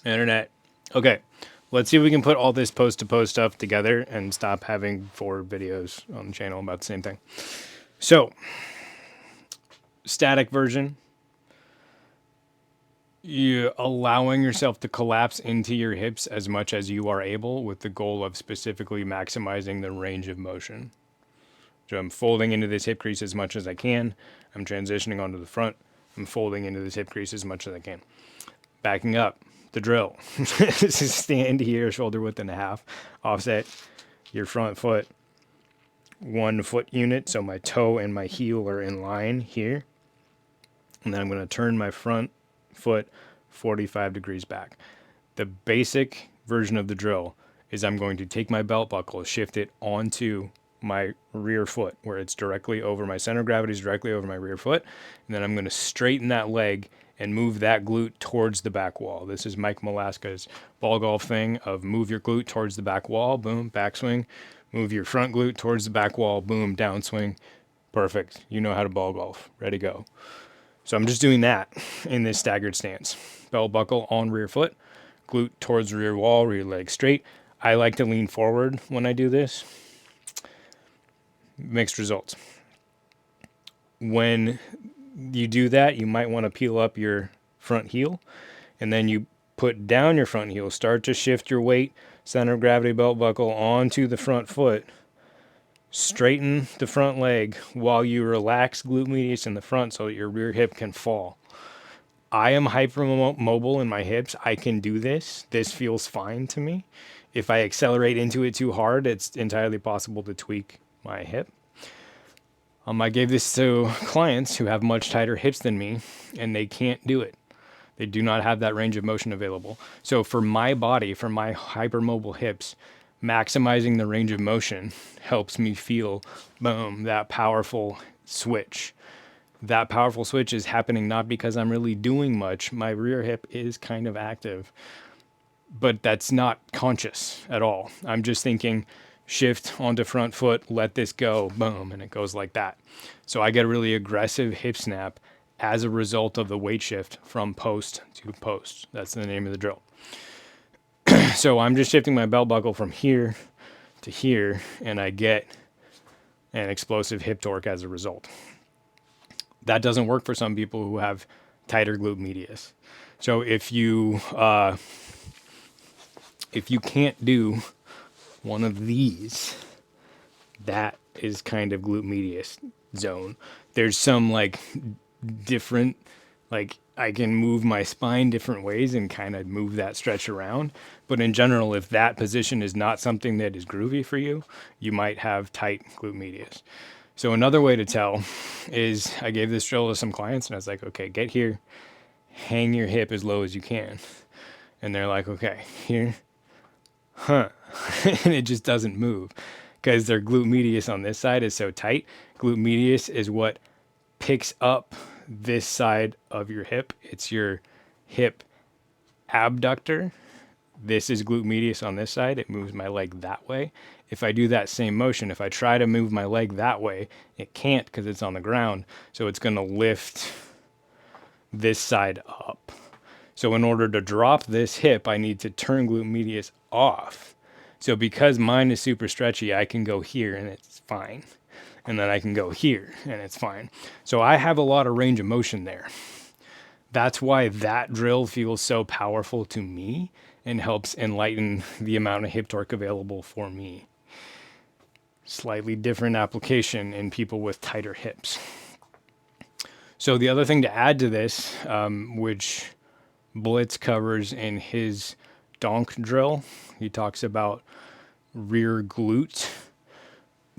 Internet. Okay, let's see if we can put all this post-to-post stuff together and stop having 4 videos on the channel about the same thing. So, static version, you allowing yourself to collapse into your hips as much as you are able with the goal of specifically maximizing the range of motion. So I'm folding into this hip crease as much as I can. I'm transitioning onto the front. I'm folding into this hip crease as much as I can. Backing up, the drill. This is stand here, shoulder width and a half. Offset your front foot 1 foot unit, so my toe and my heel are in line here. And then I'm going to turn my front foot 45 degrees back. The basic version of the drill is I'm going to take my belt buckle, shift it onto my rear foot where it's directly over, my center of gravity is directly over my rear foot, and then I'm going to straighten that leg and move that glute towards the back wall. This is Mike Malaska's ball golf thing of move your glute towards the back wall, boom, backswing, move your front glute towards the back wall, boom, downswing. Perfect. You know how to ball golf. Ready, go. So I'm just doing that in this staggered stance. Belt buckle on rear foot, glute towards rear wall, rear leg straight. I like to lean forward when I do this. Mixed results. When you do that, you might want to peel up your front heel, and then you put down your front heel. Start to shift your weight, center of gravity belt buckle onto the front foot. Straighten the front leg while you relax glute medius in the front so that your rear hip can fall. I am hypermobile in my hips. I can do this. This feels fine to me. If I accelerate into it too hard, it's entirely possible to tweak my hip. I gave this to clients who have much tighter hips than me, and they can't do it. They do not have that range of motion available. So for my body, for my hypermobile hips, maximizing the range of motion helps me feel, boom, that powerful switch. That powerful switch is happening not because I'm really doing much. My rear hip is kind of active, but that's not conscious at all. I'm just thinking, shift onto front foot, let this go, boom, and it goes like that. So I get a really aggressive hip snap as a result of the weight shift from post to post. That's the name of the drill. So I'm just shifting my belt buckle from here to here, and I get an explosive hip torque as a result. That doesn't work for some people who have tighter glute medius. So if you can't do one of these, that is kind of glute medius zone. There's some like different, like I can move my spine different ways and kind of move that stretch around. But in general, if that position is not something that is groovy for you, you might have tight glute medius. So another way to tell is I gave this drill to some clients and I was like, okay, get here, hang your hip as low as you can. And they're like, okay, here, and it just doesn't move because their glute medius on this side is so tight. Glute medius is what picks up this side of your hip. It's your hip abductor. This is glute medius on this side. It moves my leg that way. If I do that same motion, if I try to move my leg that way, it can't because it's on the ground. So it's going to lift this side up. So in order to drop this hip, I need to turn glute medius off. So because mine is super stretchy, I can go here and it's fine. And then I can go here and it's fine. So I have a lot of range of motion there. That's why that drill feels so powerful to me and helps enlighten the amount of hip torque available for me. Slightly different application in people with tighter hips. So the other thing to add to this, which Blitz covers in his Donk drill, he talks about rear glute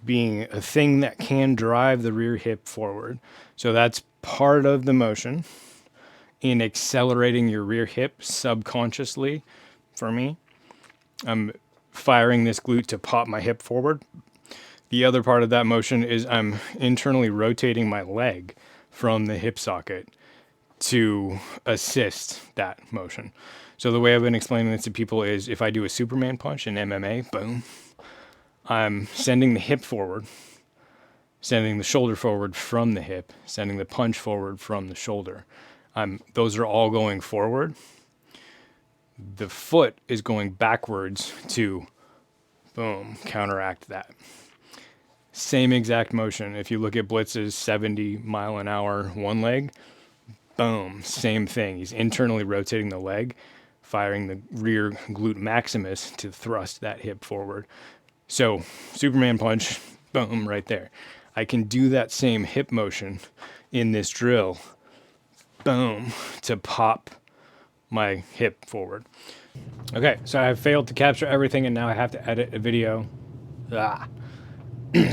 being a thing that can drive the rear hip forward. So that's part of the motion in accelerating your rear hip subconsciously. For me, I'm firing this glute to pop my hip forward. The other part of that motion is I'm internally rotating my leg from the hip socket to assist that motion. So the way I've been explaining this to people is if I do a Superman punch in MMA, boom, I'm sending the hip forward, sending the shoulder forward from the hip, sending the punch forward from the shoulder. Those are all going forward. the foot is going backwards to, boom, counteract that. Same exact motion. If you look at Blitz's 70-mile-an-hour one leg, boom, same thing. He's internally rotating the leg, firing the rear glute maximus to thrust that hip forward. So, Superman punch, boom, right there. I can do that same hip motion in this drill, boom, to pop my hip forward. Okay, so I failed to capture everything and now I have to edit a video.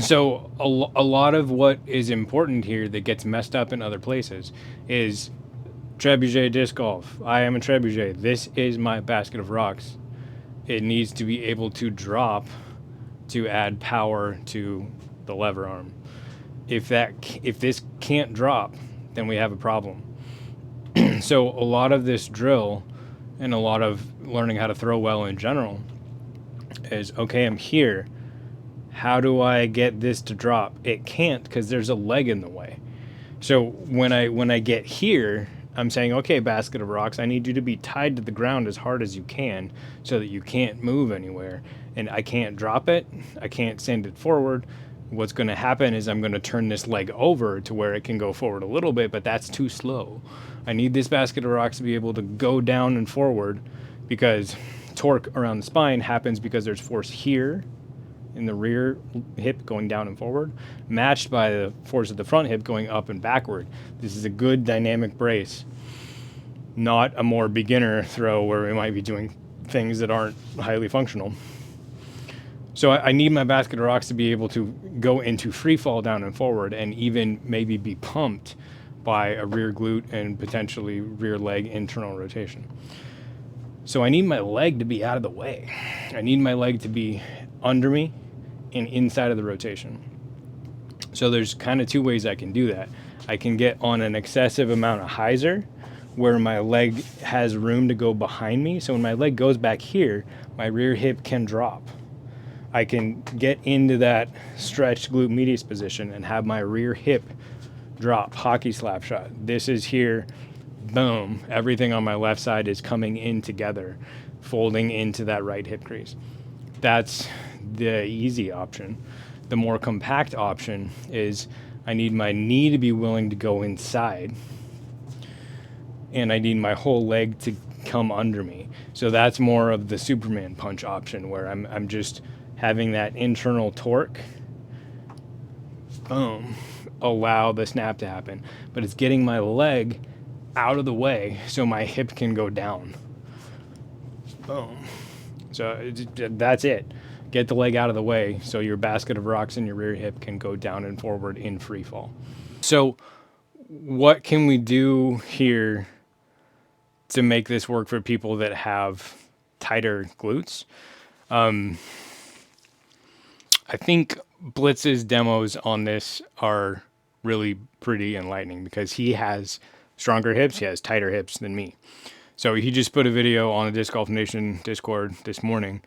So a lot of what is important here that gets messed up in other places is trebuchet disc golf. I am a trebuchet. This is my basket of rocks. It needs to be able to drop to add power to the lever arm. If this can't drop, then we have a problem. So a lot of this drill and a lot of learning how to throw well in general is, okay, I'm here. How do I get this to drop? It can't because there's a leg in the way. So when I get here, I'm saying, okay, basket of rocks, I need you to be tied to the ground as hard as you can so that you can't move anywhere. And I can't drop it. I can't send it forward. What's going to happen is I'm going to turn this leg over to where it can go forward a little bit, but that's too slow. I need this basket of rocks to be able to go down and forward because torque around the spine happens because there's force here in the rear hip going down and forward, matched by the force of the front hip going up and backward. This is a good dynamic brace, not a more beginner throw where we might be doing things that aren't highly functional. So I need my basket of rocks to be able to go into free fall down and forward and even maybe be pumped by a rear glute and potentially rear leg internal rotation. So I need my leg to be out of the way. I need my leg to be under me and inside of the rotation. So there's kind of two ways I can do that. I can get on an excessive amount of hyzer where my leg has room to go behind me. So when my leg goes back here, my rear hip can drop. I can get into that stretched glute medius position and have my rear hip drop, hockey slap shot. This is here, boom. Everything on my left side is coming in together, folding into that right hip crease. That's the easy option. The more compact option is I need my knee to be willing to go inside, and I need my whole leg to come under me. So that's more of the Superman punch option where I'm just having that internal torque, boom, allow the snap to happen. But it's getting my leg out of the way so my hip can go down. Boom. So that's it. Get the leg out of the way so your basket of rocks in your rear hip can go down and forward in free fall. So what can we do here to make this work for people that have tighter glutes? I think Blitz's demos on this are really pretty enlightening because he has stronger hips, he has tighter hips than me. So he just put a video on the Disc Golf Nation Discord this morning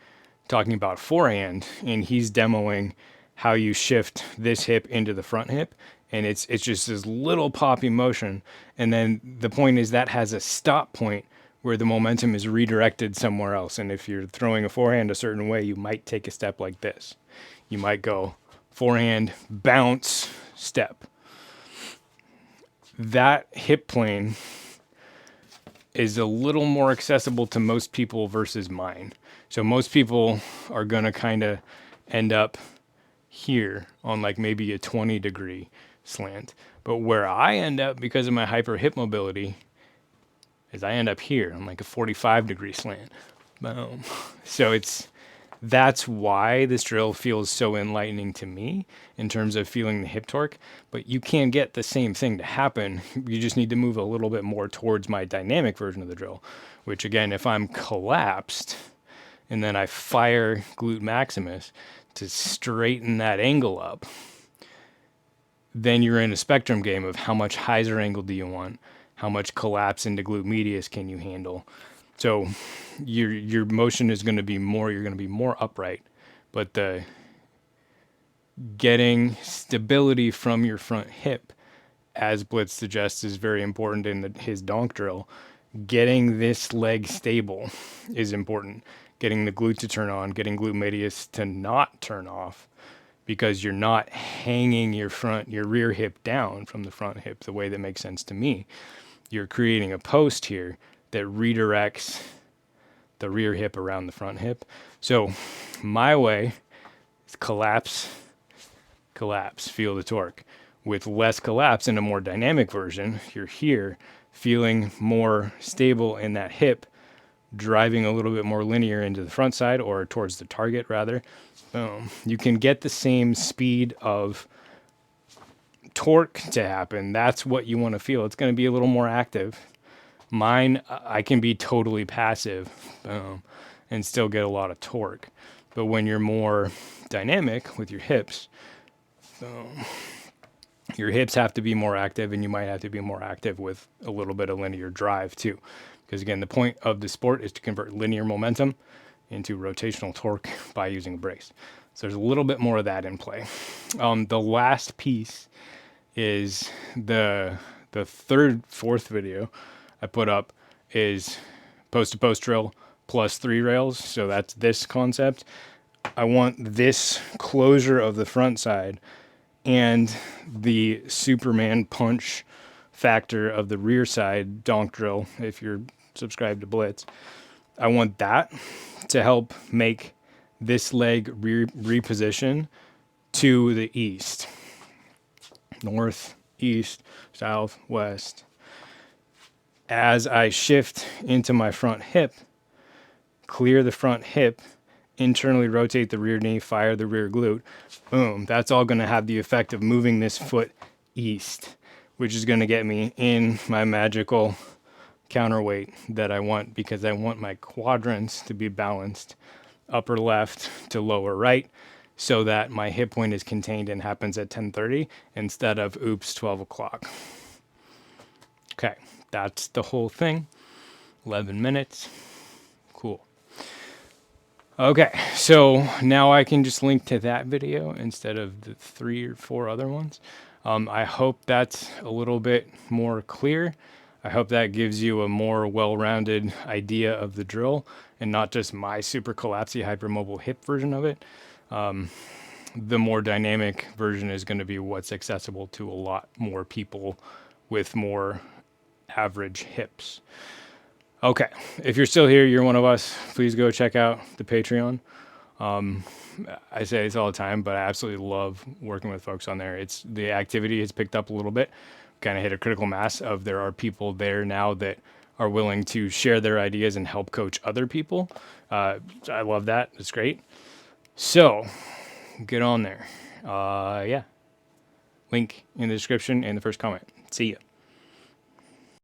talking about forehand, and he's demoing how you shift this hip into the front hip, and it's just this little poppy motion, and then the point is that has a stop point where the momentum is redirected somewhere else. And if you're throwing a forehand a certain way, you might take a step like this. You might go forehand, bounce, step. That hip plane is a little more accessible to most people versus mine. So most people are going to kind of end up here on like maybe a 20-degree slant. But where I end up because of my hyper hip mobility is I end up here on like a 45-degree slant. Boom. So that's why this drill feels so enlightening to me in terms of feeling the hip torque. But you can get the same thing to happen. You just need to move a little bit more towards my dynamic version of the drill, which again, if I'm collapsed and then I fire glute maximus to straighten that angle up, then you're in a spectrum game of how much hyzer angle do you want? How much collapse into glute medius can you handle? So your motion is going to be more, you're going to be more upright, but the getting stability from your front hip, as Blitz suggests, is very important in his donk drill. getting this leg stable is important. Getting the glute to turn on, getting glute medius to not turn off, because you're not hanging your rear hip down from the front hip the way that makes sense to me. You're creating a post here that redirects the rear hip around the front hip. So my way is collapse, collapse, feel the torque. With less collapse and a more dynamic version, you're here feeling more stable in that hip, driving a little bit more linear into the front side, or towards the target rather. You can get the same speed of torque to happen. That's what you want to feel. It's going to be a little more active. Mine, I can be totally passive and still get a lot of torque. But when you're more dynamic with your hips have to be more active, and you might have to be more active with a little bit of linear drive too. Because again, the point of the sport is to convert linear momentum into rotational torque by using a brace. So there's a little bit more of that in play. The last piece is the fourth video I put up is post-to-post drill plus 3 rails. So that's this concept. I want this closure of the front side and the Superman punch factor of the rear side donk drill, if you're subscribed to Blitz. I want that to help make this leg reposition to the east. North, east, south, west. As I shift into my front hip, clear the front hip, internally rotate the rear knee, fire the rear glute, boom. That's all going to have the effect of moving this foot east, which is going to get me in my magical counterweight that I want, because I want my quadrants to be balanced upper left to lower right, so that my hip point is contained and happens at 10:30 instead of 12 o'clock. Okay, that's the whole thing. 11 minutes. Cool. Okay, so now I can just link to that video instead of the 3 or 4 other ones. I hope that's a little bit more clear. I hope that gives you a more well-rounded idea of the drill and not just my super collapsy hypermobile hip version of it. The more dynamic version is going to be what's accessible to a lot more people with more average hips. Okay, if you're still here, you're one of us, please go check out the Patreon. I say this all the time, but I absolutely love working with folks on there. The activity has picked up a little bit, kind of hit a critical mass of there are people there now that are willing to share their ideas and help coach other people. I love that. It's great. So get on there. Yeah. Link in the description and the first comment. See ya.